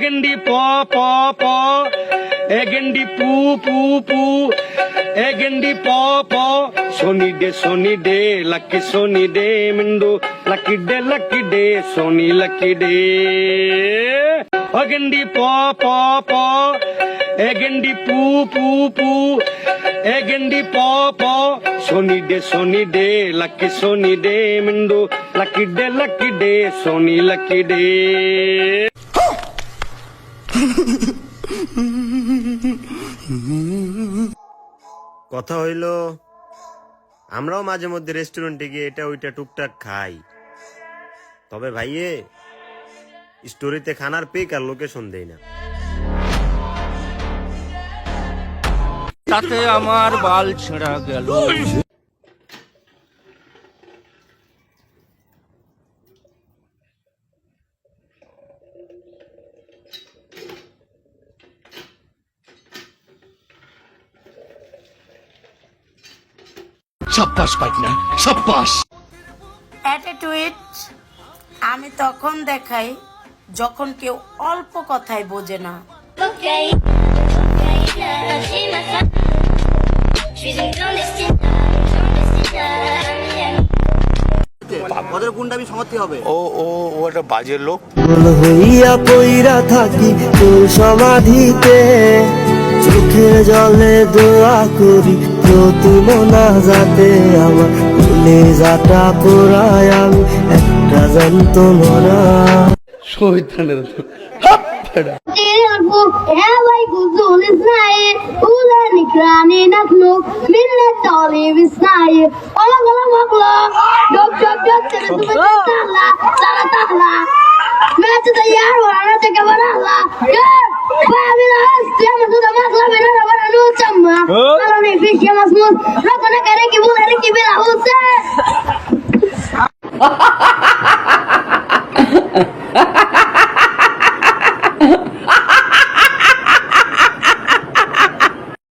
গেন্ডি প প প এ গেন্ডি পু পু পু এ গেন্ডি প প সোনি ডে লাকি ডে মিন্ডু লাকি ডে সোনি লাকি ডে গেন্ডি প প প এ গেন্ডি পু পু পু এ গেন্ডি প প সোনি ডে লাকি ডে মিন্ডু লাকি ডে সোনি লাকি ডে। কথা হইল আমরাও মাঝে মধ্যে রেস্টুরেন্টে গিয়ে এটা ওইটা টুকটাক খাই, তবে ভাইয়ে স্টোরিতে খানার পিক আর লোকেশন দেই না। তাতে আমার বাল ছেঁড়া গেল। সাব্বাস পাইটনা সাব্বাস। অ্যাটিটিউড আমি তখন দেখাই যখন কেউ অল্প কথায় বোঝে না। ওদের কোনটা আমি সমর্থী হবে? ও একটা বাজের লোক। হইয়া পইরা থাকি তোর সমাধিতে, চোখের জলে দোয়া করি প্রতি মোনাজাতে, আমার ভুলে যাটা পোড়ায় আমি একটা যন্ত্রণা। শহীদানের Lo que no quiere que